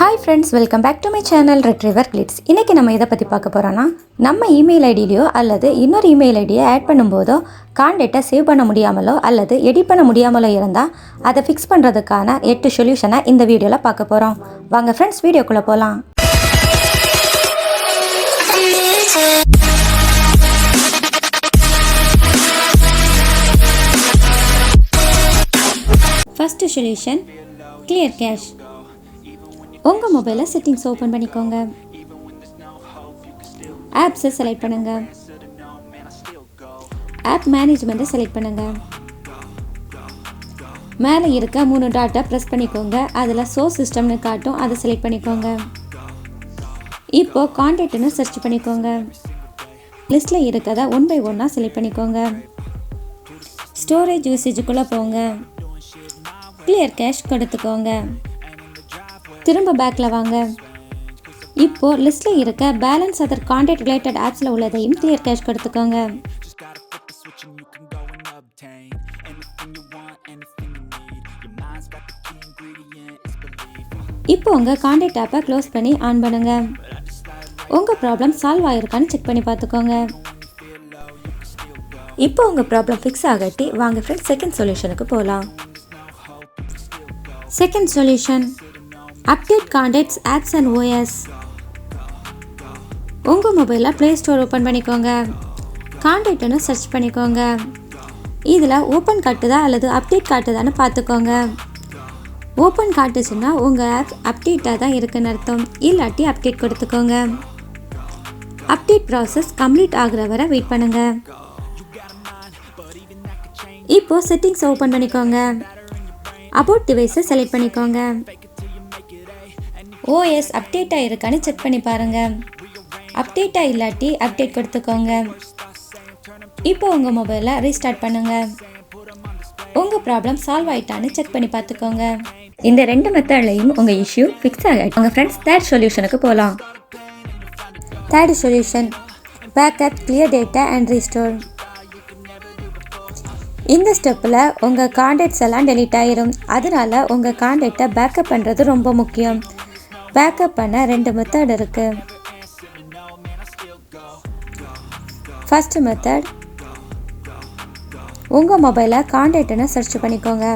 Hi friends, welcome back to my channel Retriever Glitz. இன்னைக்கு நம்ம இத பத்தி பார்க்க போறோம்னா நம்ம இமெயில் ஐடியிலயோ அல்லது இன்னொரு இமெயில் ஐடியை ஆட் பண்ணும்போதோ கான்டாக்ட்டை சேவ் பண்ண முடியாமலோ அல்லது எடிட் பண்ண முடியாமலோ இருந்தா அதை ஃபிக்ஸ் பண்றதுக்கான 8 சொல்யூஷனை இந்த வீடியோல பார்க்க போறோம். வாங்க ஃப்ரெண்ட்ஸ் வீடியோக்குள்ள போலாம். First solution, clear cache. உங்க மொபைல்ல செட்டிங்ஸ் ஓபன் பண்ணிக்கோங்க. ஆப்ஸ் செலக்ட் பண்ணுங்க. ஆப் மேனேஜ்மென்ட் செலக்ட் பண்ணுங்க. மேலே இருக்க 3 டாட்டை பிரஸ் பண்ணிக்கோங்க. அதுல சோர்ஸ் சிஸ்டம்னு காட்டும், அதை செலக்ட் பண்ணிக்கோங்க. இப்போ கான்டாக்ட்னு சர்ச் பண்ணிக்கோங்க. லிஸ்ட்ல இருக்கத 1 by 1 செலக்ட் பண்ணிக்கோங்க. ஸ்டோரேஜ் யூசேஜுக்குள்ள போங்க. கிளியர் கேஷ் கொடுத்துக்கோங்க. திரும்ப பேக்ல வாங்க. இப்போ லிஸ்ட்ல இருக்க பேலன்ஸ் அதர் கான்டாக்ட் ரிலேட்டட் ஆப்ஸ்ல உள்ளதையும் கிளியர் கேஷ் கொடுத்துக்கோங்க. இப்போ உங்க கான்டாக்ட் ஆப்பை க்ளோஸ் பண்ணி ஆன் பண்ணுங்க. உங்க ப்ராப்ளம் சால்வ் ஆயிருக்கான்னு செக் பண்ணி பார்த்துக்கோங்க. இப்போ உங்க ப்ராப்ளம் ஃபிக்ஸ் ஆகட்டி வாங்க ஃப்ரெண்ட்ஸ் செகண்ட் சொல்யூஷனுக்கு போகலாம். Second solution, update contacts apps and OS. உங்க மொபைல்ல ப்ளே ஸ்டோர் ஓபன் பண்ணிக்கோங்க. கான்டாக்ட்னு சர்ச் பண்ணிக்கோங்க. இதுல ஓபன் காட்டுதா அல்லது அப்டேட் காட்டுதான்னு பார்த்துக்கோங்க. ஓபன் காட்டுச்சுன்னா உங்க ஆப் அப்டேட்டா தான் இருக்குன்னு அர்த்தம். இல்லாட்டி அப்டேட் கொடுத்துக்கோங்க. அப்டேட் ப்ராசஸ் கம்ப்ளீட் ஆகுற வரை வெயிட் பண்ணுங்க. இப்போ செட்டிங்ஸ் ஓபன் பண்ணிக்கோங்க. அபவுட் டிவைஸை செலக்ட் பண்ணிக்கோங்க. OS அப்டேட்டா இருக்கான்னு செக் பண்ணி பாருங்க. அப்டேட்டா இல்லாட்டி அப்டேட் கொடுத்துக்கோங்க. இப்போ உங்க மொபைலை ரீஸ்டார்ட் பண்ணுங்க. உங்க ப்ராப்ளம் சால்வ் ஆயிட்டான்னு செக் பண்ணி பார்த்துக்கோங்க. இந்த 2 மெத்தட்லையும் உங்க இஷ்யூ ஃபிக்ஸ் ஆகிட்டு உங்க ஃப்ரெண்ட்ஸ் தேர்ட் சொல்யூஷனுக்கு போகலாம். Third solution, backup, clear data and restore. இந்த ஸ்டெப்பில் உங்கள் கான்டாக்ட்ஸ் எல்லாம் டெலீட் ஆயிரும். அதனால உங்கள் கான்டாக்டை பேக்கப் பண்ணுறது ரொம்ப முக்கியம். பேக்கப் பண்ண 2 மெத்தட் இருக்கு. ஃபர்ஸ்ட் மெத்தட், உங்கள் மொபைலை கான்டாக்ட்னு சர்ச் பண்ணிக்கோங்க.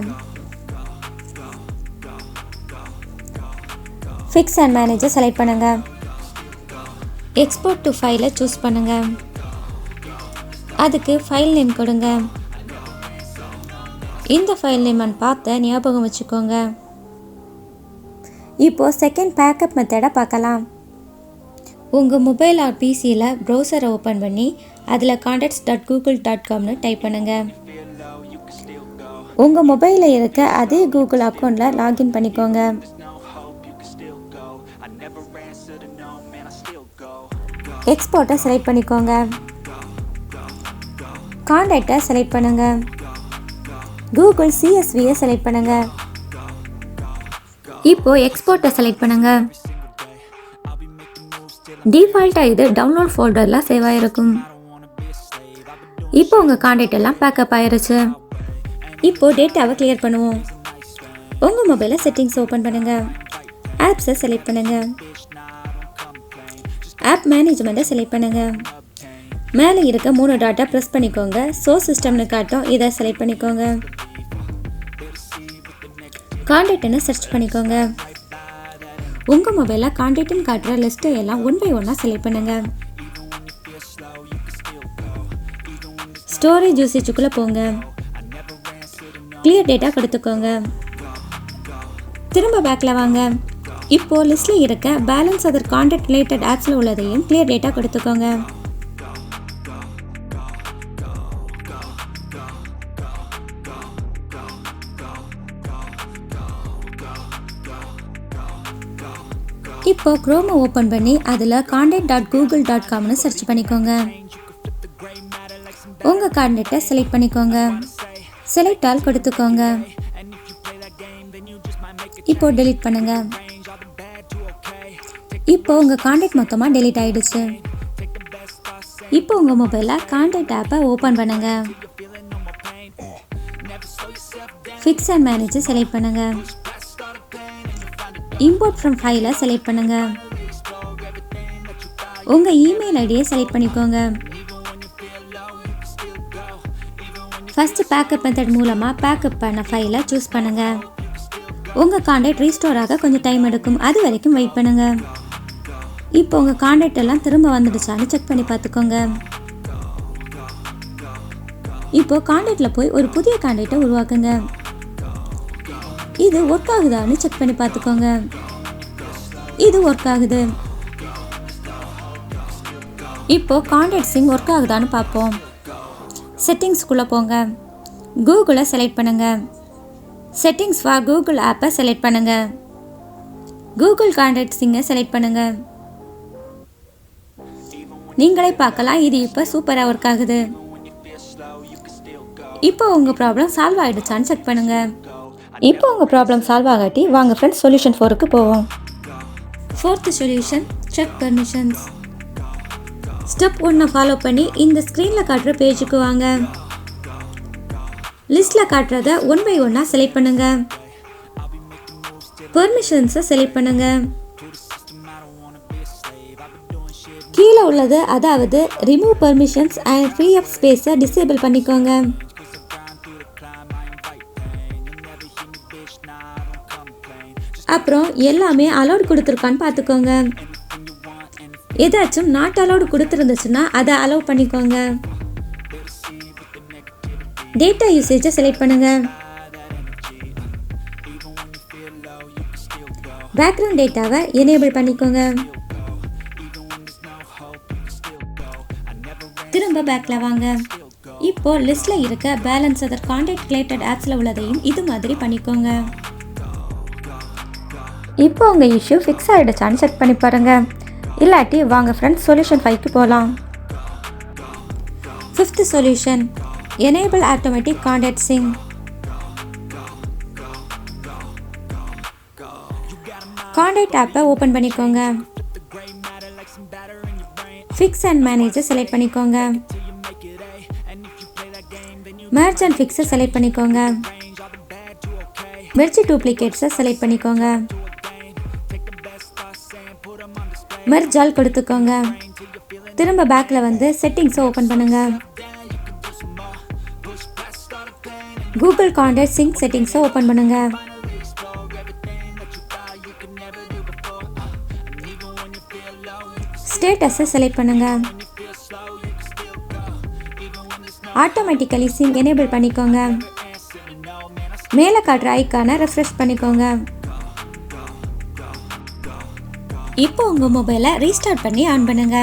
ஃபிக்ஸ் அண்ட் மேனேஜை செலக்ட் பண்ணுங்க. எக்ஸ்போர்ட் டு ஃபைலை சூஸ் பண்ணுங்க. அதுக்கு ஃபைல் நேம் கொடுங்க. இந்த ஃபைல் நேம் பார்த்து ஞாபகம் வச்சுக்கோங்க. இப்போ செகண்ட் பேக்கப் மெத்தடை பார்க்கலாம். உங்கள் மொபைல் ஆர் பிசியில் ப்ரௌசரை ஓப்பன் பண்ணி அதில் contacts.google.comனு டைப் பண்ணுங்க. உங்கள் மொபைலில் இருக்க அதே கூகுள் அக்கௌண்ட்டில் லாகின் பண்ணிக்கோங்க. எக்ஸ்போர்ட்டை செலக்ட் பண்ணிக்கோங்க. கான்டாக்டை செலக்ட் பண்ணுங்க. கூகுள் CSVயை செலக்ட் பண்ணுங்க. இப்போ எக்ஸ்போர்ட்டை செலக்ட் பண்ணுங்க. டிஃபால்ட்டாக இது டவுன்லோட் ஃபோல்டரில் சேவ் ஆகிருக்கும். இப்போ உங்கள் கான்டாக்ட் எல்லாம் பேக்கப் ஆயிருச்சு. இப்போ டேட்டாவை கிளியர் பண்ணுவோம். உங்கள் மொபைலில் செட்டிங்ஸ் ஓப்பன் பண்ணுங்க. ஆப்ஸை செலக்ட் பண்ணுங்க. ஆப் மேனேஜ்மெண்ட்டை செலக்ட் பண்ணுங்க. மேலே இருக்க 3 டாட்டை ப்ரெஸ் பண்ணிக்கோங்க. சோர்ஸ் சிஸ்டம்னு காட்டும், இதை செலக்ட் பண்ணிக்கோங்க. கான்டாக்ட்னு சர்ச் பண்ணிக்கோங்க. உங்கள் மொபைலில் கான்டாக்ட்னு காட்டுற லிஸ்ட்டை எல்லாம் 1 by 1 செலக்ட் பண்ணுங்க. ஸ்டோரேஜ் யூசேஜுக்குள்ளே போங்க. கிளியர் டேட்டா கொடுத்துக்கோங்க. திரும்ப பேக்கில் வாங்க. இப்போ லிஸ்ட்டில் இருக்க பேலன்ஸ் அதர் கான்டாக்ட் ரிலேட்டட் ஆப்ஸில் உள்ளதையும் கிளியர் டேட்டா கொடுத்துக்கோங்க. இப்போ குரோமை ஓப்பன் பண்ணி அதில் contact.google.comனு சர்ச் பண்ணிக்கோங்க. உங்கள் கான்டாக்டை செலக்ட் பண்ணிக்கோங்க. செலக்ட் ஆல் கொடுத்துக்கோங்க. இப்போ டெலீட் பண்ணுங்க. இப்போ உங்கள் கான்டாக்ட் மொத்தமாக டெலீட் ஆயிடுச்சு. இப்போ உங்கள் மொபைலில் கான்டாக்ட் ஆப்பை ஓப்பன் பண்ணுங்க. ஃபிக்ஸ் அண்ட் மேனேஜை செலக்ட் பண்ணுங்க. இம்போர்ட் ஃப்ரம் ஃபைலை செலக்ட் பண்ணுங்க. உங்கள் இமெயில் ஐடியை செலக்ட் பண்ணிக்கோங்க. ஃபஸ்ட்டு பேக்கப் மெத்தட் மூலமாக பேக்கப் பண்ண ஃபைலை சூஸ் பண்ணுங்கள். உங்கள் கான்டாக்ட் ரீஸ்டோர் ஆக கொஞ்சம் டைம் எடுக்கும், அது வரைக்கும் வெயிட் பண்ணுங்கள். இப்போ உங்கள் கான்டாக்ட் எல்லாம் திரும்ப வந்துடுச்சான்னு செக் பண்ணி பார்த்துக்கோங்க. இப்போ கான்டாக்டில் போய் ஒரு புதிய கான்டாக்டை உருவாக்குங்க. இது ஒர்க் ஆகுதான்னு செக் பண்ணி பார்த்துக்கோங்க. இது ஒர்க் ஆகுது. இப்போ கான்டாக்ட் சிங் ஒர்க் ஆகுதான்னு பார்ப்போம். செட்டிங்ஸ்குள்ளே போங்க. கூகுளை செலக்ட் பண்ணுங்க. செட்டிங்ஸ் ஃபார் கூகுள் ஆப்பை செலக்ட் பண்ணுங்க. கூகுள் கான்டாக்ட் சிங்கை செலக்ட் பண்ணுங்க. நீங்களே பார்க்கலாம், இது இப்போ சூப்பராக ஒர்க் ஆகுது. இப்போ உங்கள் ப்ராப்ளம் சால்வ் ஆகிடுச்சான்னு செக் பண்ணுங்க. இப்போ உங்கள் ப்ராப்ளம் சால்வ் ஆகாட்டி வாங்க ஃப்ரெண்ட்ஸ் சொல்யூஷன் 4க்கு போவோம். 4th solution, check permissions. Step 1 follow பண்ணி இந்த ஸ்க்ரீனில் காட்டுற பேஜுக்கு வாங்க. லிஸ்ட்டில் காட்டுறத 1 by 1 செலக்ட் பண்ணுங்க. பெர்மிஷன்ஸை செலக்ட் பண்ணுங்க. கீழே உள்ளது, அதாவது ரிமூவ் பெர்மிஷன்ஸ் அண்ட் ஃப்ரீ அப் ஸ்பேஸை டிசேபிள் பண்ணிக்கோங்க. அப்புறம் எல்லாமே அலோட் கொடுத்துருக்கான்னு பார்த்துக்கோங்க. ஏதாச்சும் நாட் அலோட் கொடுத்துருந்துச்சுன்னா அதை அலோவ் பண்ணிக்கோங்க. டேட்டா யூசேஜை செலக்ட் பண்ணுங்க. பேக்ரவுண்ட் டேட்டாவை எனேபிள் பண்ணிக்கோங்க. திரும்ப பேக்கில் வாங்க. இப்போ லிஸ்ட்டில் இருக்க பேலன்ஸ் அதர் கான்டாக்ட் ரிலேட்டட் ஆப்ஸில் உள்ளதையும் இது மாதிரி பண்ணிக்கோங்க. இப்போ உங்கள் இஷ்யூ ஃபிக்ஸ் ஆகிடுச்சான்னு செக் பண்ணி பாருங்கள். இல்லாட்டி வாங்க ஃப்ரெண்ட்ஸ் சொல்யூஷன் 5க்கு போகலாம். 5th solution, enable automatic contact Singh. Contact ஆப்பை ஓப்பன் பண்ணிக்கோங்க. ஃபிக்ஸ் அண்ட் மேனேஜை செலக்ட் பண்ணிக்கோங்க. மெர்ஜ் அண்ட் ஃபிக்ஸை செலக்ட் பண்ணிக்கோங்க. மெர்ஜ் டூப்ளிகேட்ஸை செலக்ட் பண்ணிக்கோங்க. மெர்ஜ் ஆல் கொடுத்துக்கோங்க. திரும்ப பேக்கில் வந்து செட்டிங்ஸை ஓப்பன் பண்ணுங்க. கூகுள் கான்டாக்ட் சிங் செட்டிங்ஸை ஓப்பன் பண்ணுங்க. ஸ்டேட்டஸை செலக்ட் பண்ணுங்க. ஆட்டோமேட்டிக்கலி சிங் எனேபிள் பண்ணிக்கோங்க. மேலே காட்டுற ஐக்கானை ரெஃப்ரெஷ் பண்ணிக்கோங்க. இப்போ உங்கள் மொபைலை ரீஸ்டார்ட் பண்ணி ஆன் பண்ணுங்க.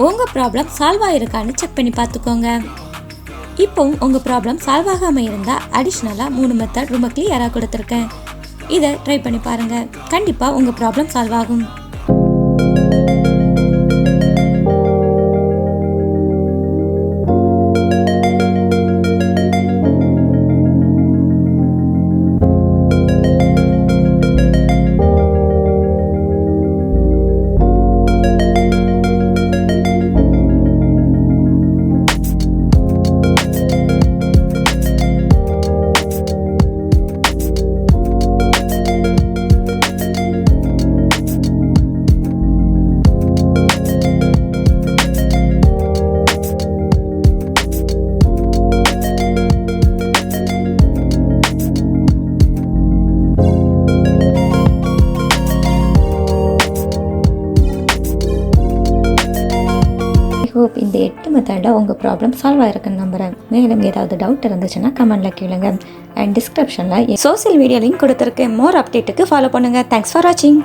உங்கள் ப்ராப்ளம் சால்வ் ஆகிருக்கான்னு செக் பண்ணி பார்த்துக்கோங்க. இப்போவும் உங்கள் ப்ராப்ளம் சால்வ் ஆகாமல் இருந்தால் அடிஷ்னலாக 3 மெத்தட் ரொம்ப கிளியராக கொடுத்துருக்கேன். இதை ட்ரை பண்ணி பாருங்கள். கண்டிப்பாக உங்கள் ப்ராப்ளம் சால்வ் ஆகும். ஹோப் இந்த 8 மெத்தடில் உங்கள் ப்ராப்ளம் சால்வ் ஆகிருக்குன்னு நம்புகிறேன். மேலும் ஏதாவது டவுட் இருந்துச்சுன்னா கமெண்ட்டில் கேளுங்க. அண்ட் டிஸ்கிரிப்ஷனில் சோசியல் மீடியா லிங்க் கொடுத்துருக்கேன். மோர் அப்டேட்டுக்கு ஃபாலோ பண்ணுங்கள். தேங்க்ஸ் ஃபார் வாட்சிங்.